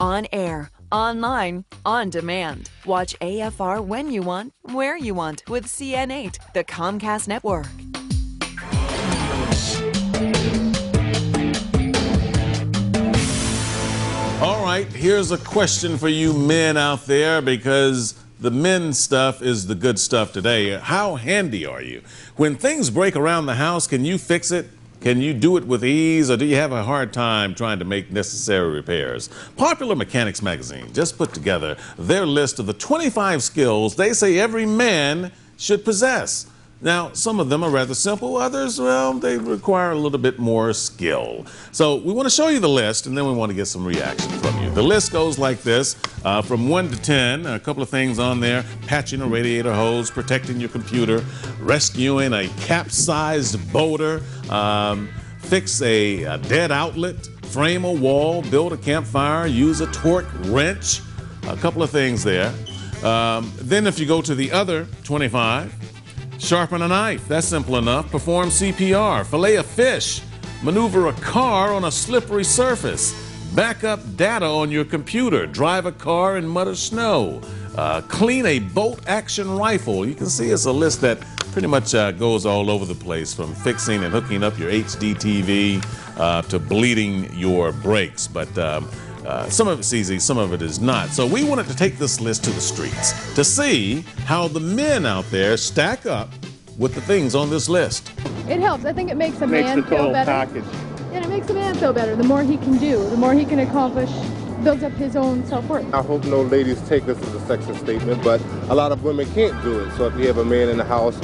On air, online, on demand. Watch AFR when you want, where you want with CN8, the Comcast network. All right, here's a question for you men out there, because the men's stuff is the good stuff today. How handy are you? When things break around the house, can you fix it? Can you do it with ease, or do you have a hard time trying to make necessary repairs? Poular Mechanics magazine just put together their list of the 25 skills they say every man should possess. Now, some of them are rather simple. Others, well, they require a little bit more skill. So we want to show you the list, and then we want to get some reaction from you. The list goes like this, from 1 to 10, a couple of things on there: patching a radiator hose, protecting your computer, rescuing a capsized boater, fix a dead outlet, frame a wall, build a campfire, use a torque wrench, a couple of things there. Then if you go to the other 25, sharpen a knife, that's simple enough. Perform CPR, fillet a fish, maneuver a car on a slippery surface, back up data on your computer, drive a car in mud or snow, clean a bolt-action rifle. You can see it's a list that pretty much goes all over the place, from fixing and hooking up your HD TV to bleeding your brakes. But some of it's easy, some of it is not. So we wanted to take this list to the streets to see how the men out there stack up with the things on this list. It helps. I think it makes a man feel better. Package. And it makes a man feel better. The more he can do, the more he can accomplish, builds up his own self-worth. I hope no ladies take this as a sexist statement, but a lot of women can't do it. So if you have a man in the house,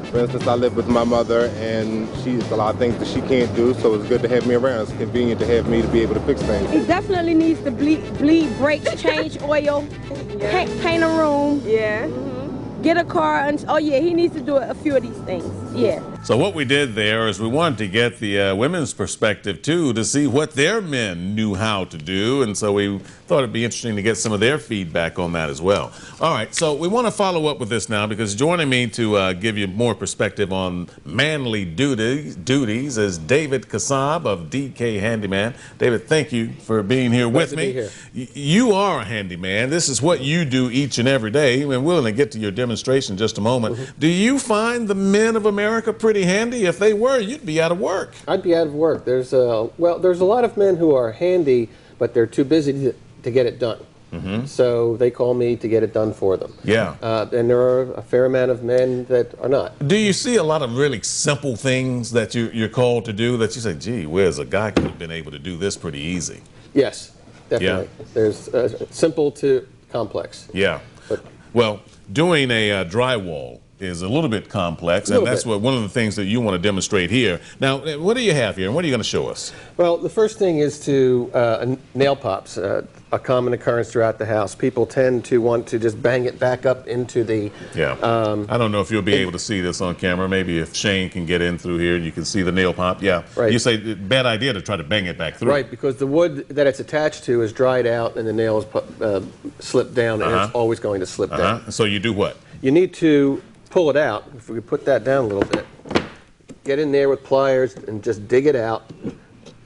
for instance, I live with my mother, and she's a lot of things that she can't do, so it's good to have me around. It's convenient to have me to be able to fix things. He definitely needs to bleed brakes, change oil, paint a room. Yeah. Get a car, and oh yeah, he needs to do a few of these things. Yeah. So what we did there is we wanted to get the women's perspective too, to see what their men knew how to do, and so we thought it'd be interesting to get some of their feedback on that as well. All right, so we want to follow up with this now, because joining me to give you more perspective on manly duties is David Kassab of DK Handyman. David, thank you for being here with me. You are a handyman. This is what you do each and every day, and we're willing to get to your demonstration in just a moment. Do you find the men of America pretty handy? If they were, you'd be out of work. I'd be out of work. There's a lot of men who are handy, but they're too busy to get it done. So they call me to get it done for them. Yeah. And there are a fair amount of men that are not. Do you see a lot of really simple things that you're called to do that you say, gee whiz, a guy could have been able to do this pretty easy? Yes, definitely. Yeah. There's simple to complex. Yeah. Well, doing a drywall is a little bit complex, and that's one of the things that you want to demonstrate here. Now, what do you have here, and what are you going to show us? Well, the first thing is to nail pops, a common occurrence throughout the house. People tend to want to just bang it back up into the... Yeah. I don't know if you'll be able to see this on camera. Maybe if Shane can get in through here, you can see the nail pop. Yeah. Right. You say bad idea to try to bang it back through. Right, because the wood that it's attached to is dried out, and the nail is slipped down, and it's always going to slip down. So you do what? You need to pull it out. If we could put that down a little bit, get in there with pliers and just dig it out,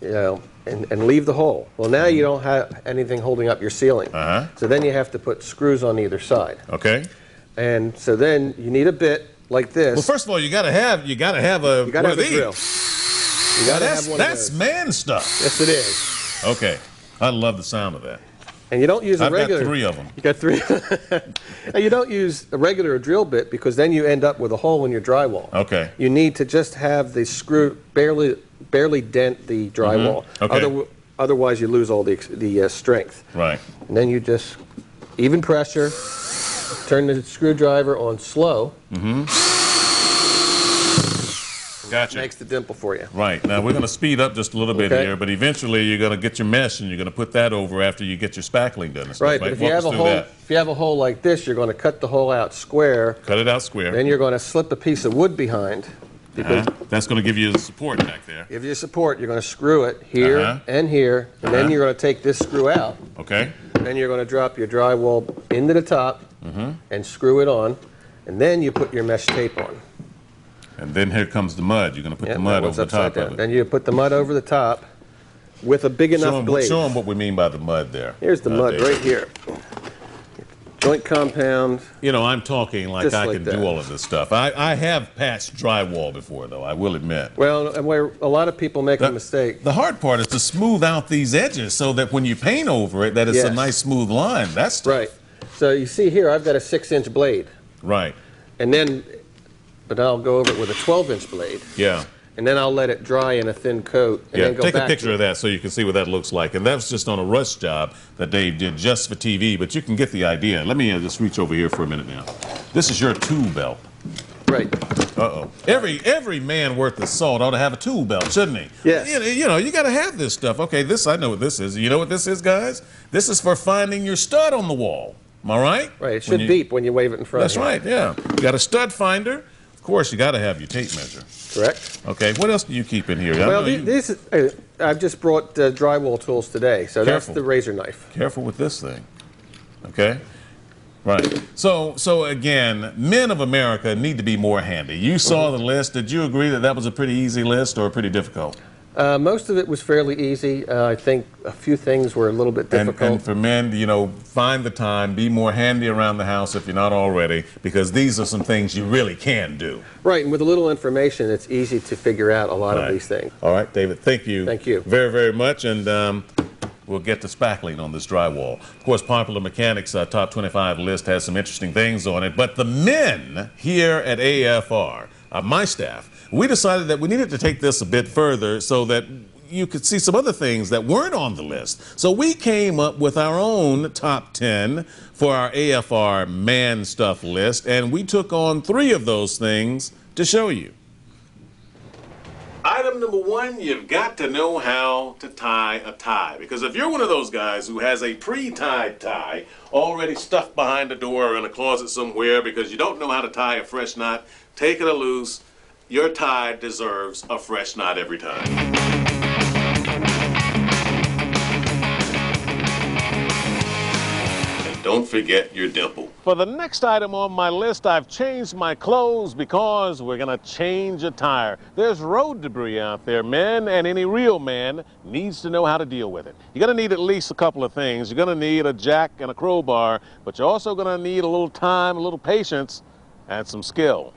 you know, and leave the hole. Well, now you don't have anything holding up your ceiling. So then you have to put screws on either side. Okay. And so then you need a bit like this. Well, first of all, you got to have a one of these. Drill. You got to have one of those. That's man stuff. Yes, it is. Okay. I love the sound of that. And you don't use a regular... I've got 3 of them. You got 3? And you don't use a regular drill bit, because then you end up with a hole in your drywall. Okay. You need to just have the screw barely dent the drywall. Okay. Otherwise, you lose all the strength. Right. And then you just even pressure, turn the screwdriver on slow. Gotcha. Makes the dimple for you. Right. Now, we're going to speed up just a little bit here, but eventually you're going to get your mesh and you're going to put that over after you get your spackling done. Right, but if you have a hole like this, you're going to cut the hole out square. Cut it out square. Then you're going to slip a piece of wood behind. That's going to give you support back there. Give you support. You're going to screw it here and here, and then you're going to take this screw out. Okay. Then you're going to drop your drywall into the top and screw it on, and then you put your mesh tape on. And then here comes the mud. You're going to put the mud over the top of it. Then you put the mud over the top, with a big enough blade. Show them what we mean by the mud there. Here's the mud right here. Joint compound. You know, I'm talking like I can do all of this stuff. I have patched drywall before, though, I will admit. Well, and where a lot of people make a mistake. The hard part is to smooth out these edges so that when you paint over it, that it's a nice smooth line. That's tough. Right. So you see here, I've got a 6-inch blade. Right. And then, but I'll go over it with a 12-inch blade. Yeah. And then I'll let it dry in a thin coat. And then go take back a picture of that so you can see what that looks like. And that's just on a rush job that Dave did just for TV, but you can get the idea. Let me just reach over here for a minute now. This is your tool belt. Right. Uh-oh. Every man worth his salt ought to have a tool belt, shouldn't he? Yes. You know, you got to have this stuff. Okay, I know what this is. You know what this is, guys? This is for finding your stud on the wall. Am I right? Right. It should beep when you wave it in front. That's right, yeah. You got a stud finder. Of course, you got to have your tape measure. Correct. Okay, what else do you keep in here? Well, I've just brought drywall tools today, so that's the razor knife. Careful with this thing. Okay? Right. So again, men of America need to be more handy. You saw the list. Did you agree that that was a pretty easy list or pretty difficult? Most of it was fairly easy. I think a few things were a little bit difficult. And for men, you know, find the time, be more handy around the house if you're not already, because these are some things you really can do. Right, and with a little information, it's easy to figure out a lot of these things. All right, David, thank you. Thank you. Very, very much, and we'll get to spackling on this drywall. Of course, Poular Mechanics' top 25 list has some interesting things on it, but the men here at AFR, my staff, we decided that we needed to take this a bit further so that you could see some other things that weren't on the list. So we came up with our own top 10 for our AFR man stuff list, and we took on 3 of those things to show you. Item number 1, you've got to know how to tie a tie. Because if you're one of those guys who has a pre-tied tie already stuffed behind a door or in a closet somewhere because you don't know how to tie a fresh knot, take it or loose, your tie deserves a fresh knot every time. And don't forget your dimple. For the next item on my list, I've changed my clothes because we're going to change a tire. There's road debris out there, men, and any real man needs to know how to deal with it. You're going to need at least a couple of things. You're going to need a jack and a crowbar, but you're also going to need a little time, a little patience, and some skill.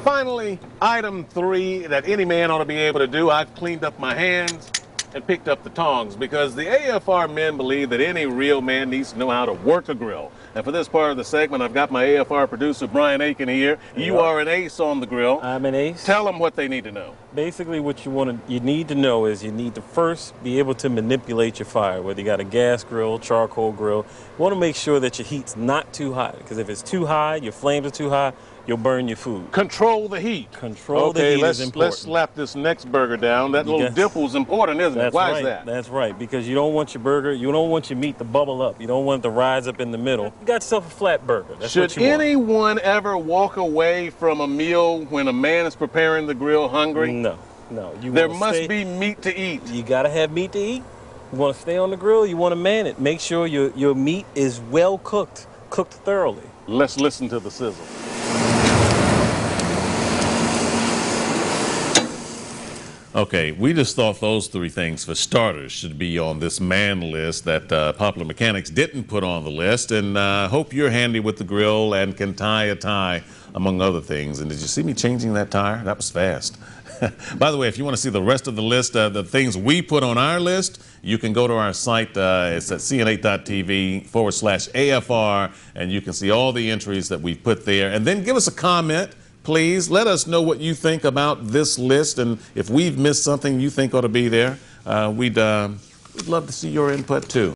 Finally, item 3 that any man ought to be able to do, I've cleaned up my hands and picked up the tongs because the AFR men believe that any real man needs to know how to work a grill. And for this part of the segment, I've got my AFR producer, Brian Aiken, here. You are an ace on the grill. I'm an ace. Tell them what they need to know. Basically, what you need to know is you need to first be able to manipulate your fire, whether you got a gas grill, charcoal grill. You want to make sure that your heat's not too hot, because if it's too high, your flames are too high, you'll burn your food. Control the heat. Control the heat is important. Let's slap this next burger down. That little dimple's important, isn't it? Why is that? That's right, because you don't want your burger, you don't want your meat to bubble up. You don't want it to rise up in the middle. You got yourself a flat burger. That's what you want. Should anyone ever walk away from a meal when a man is preparing the grill hungry? No, no. There must be meat to eat. You got to have meat to eat. You want to stay on the grill, you want to man it. Make sure your meat is well cooked, cooked thoroughly. Let's listen to the sizzle. Okay, we just thought those 3 things, for starters, should be on this man list that Poular Mechanics didn't put on the list, and hope you're handy with the grill and can tie a tie, among other things. And did you see me changing that tire? That was fast. By the way, if you want to see the rest of the list, the things we put on our list, you can go to our site. It's at cn8.tv/AFR, and you can see all the entries that we've put there. And then give us a comment. please let us know what you think about this list, and if we've missed something you think ought to be there, we'd love to see your input too.